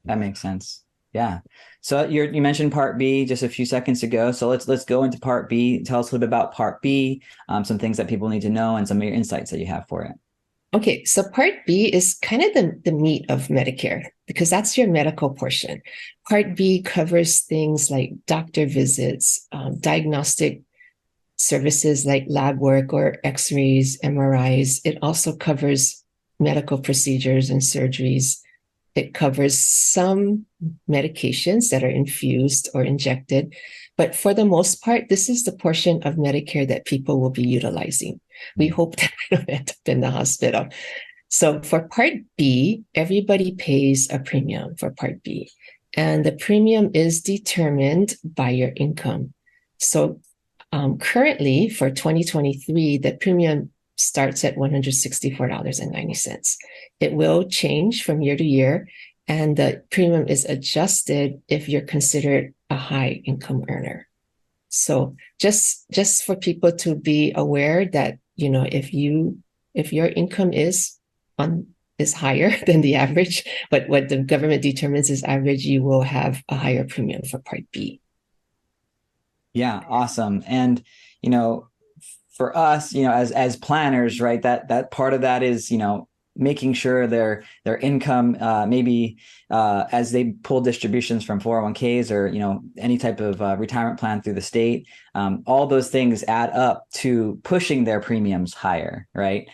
That makes sense. Yeah. So you mentioned Part B just a few seconds ago. So let's go into Part B. Tell us a little bit about Part B, some things that people need to know, and some of your insights that you have for it. Okay, so Part B is kind of the meat of Medicare because that's your medical portion. Part B covers things like doctor visits, diagnostic services like lab work or x-rays, MRIs. It also covers medical procedures and surgeries. It covers some medications that are infused or injected. But for the most part, this is the portion of Medicare that people will be utilizing. We hope that we don't end up in the hospital. So for Part B, everybody pays a premium for Part B. And the premium is determined by your income. So currently for 2023, the premium starts at $164.90. It will change from year to year, and the premium is adjusted if you're considered a high income earner. So just for people to be aware that, you know, if your income is higher than the average, but what the government determines is average, you will have a higher premium for Part B. Yeah, awesome. And, you know, for us, you know, as planners, right, that part of that is, you know, making sure their income, maybe as they pull distributions from 401ks or, you know, any type of retirement plan through the state, all those things add up to pushing their premiums higher, right?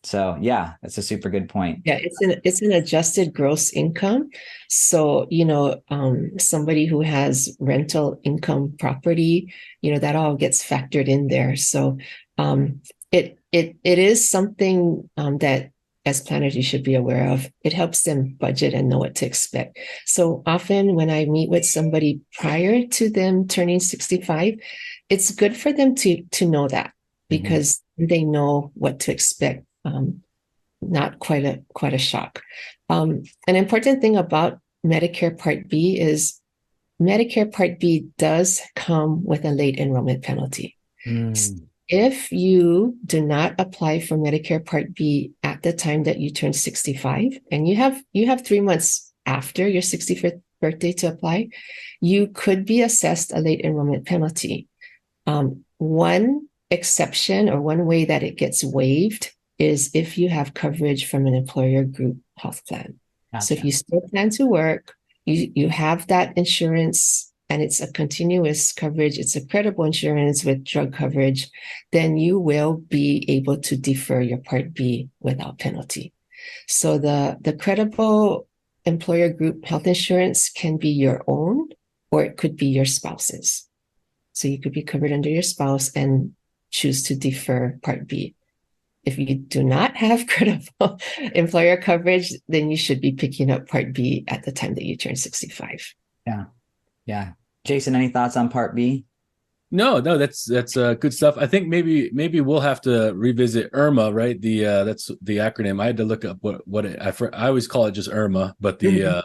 So yeah, that's a super good point. Yeah, it's an adjusted gross income. So, you know, somebody who has rental income property, you know, that all gets factored in there. So it is something that as planners you should be aware of. It helps them budget and know what to expect. So often when I meet with somebody prior to them turning 65, it's good for them to know that because they know what to expect. Not quite a shock. An important thing about Medicare Part B is Medicare Part B does come with a late enrollment penalty. If you do not apply for Medicare Part B at the time that you turn 65, and you have 3 months after your 65th birthday to apply, you could be assessed a late enrollment penalty. One exception or one way that it gets waived is if you have coverage from an employer group health plan. Gotcha. So if you still plan to work, you have that insurance and it's a continuous coverage, it's a credible insurance with drug coverage, then you will be able to defer your Part B without penalty. So the credible employer group health insurance can be your own or it could be your spouse's. So you could be covered under your spouse and choose to defer Part B. If you do not have credible employer coverage, then you should be picking up Part B at the time that you turn 65. Yeah. Yeah. Jason, any thoughts on Part B? No, that's good stuff. I think maybe we'll have to revisit IRMA, right? That's the acronym. I had to look up I always call it just IRMA, but the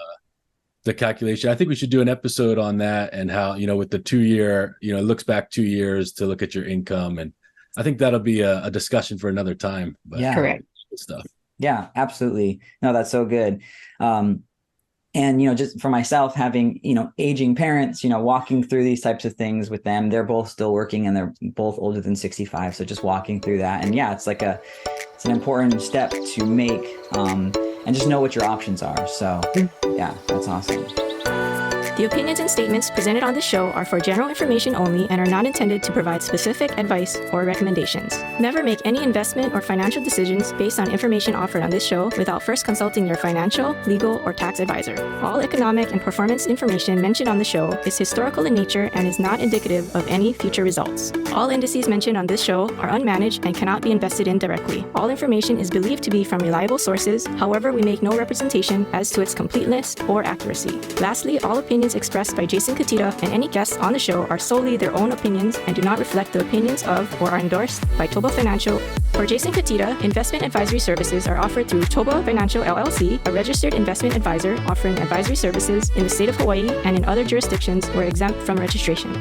calculation. I think we should do an episode on that and how, you know, with the 2-year, you know, it looks back 2 years to look at your income, and I think that'll be a discussion for another time. But yeah, correct stuff. Yeah, absolutely. No, that's so good. And, you know, just for myself, having, you know, aging parents, you know, walking through these types of things with them, they're both still working and they're both older than 65. So just walking through that. And yeah, it's an important step to make, and just know what your options are. So yeah, that's awesome. The opinions and statements presented on this show are for general information only and are not intended to provide specific advice or recommendations. Never make any investment or financial decisions based on information offered on this show without first consulting your financial, legal, or tax advisor. All economic and performance information mentioned on the show is historical in nature and is not indicative of any future results. All indices mentioned on this show are unmanaged and cannot be invested in directly. All information is believed to be from reliable sources. However, we make no representation as to its completeness or accuracy. Lastly, all opinions expressed by Jason Cutitta and any guests on the show are solely their own opinions and do not reflect the opinions of or are endorsed by ToBA Financial. For Jason Cutitta, investment advisory services are offered through ToBA Financial LLC, a registered investment advisor offering advisory services in the state of Hawaii and in other jurisdictions where exempt from registration.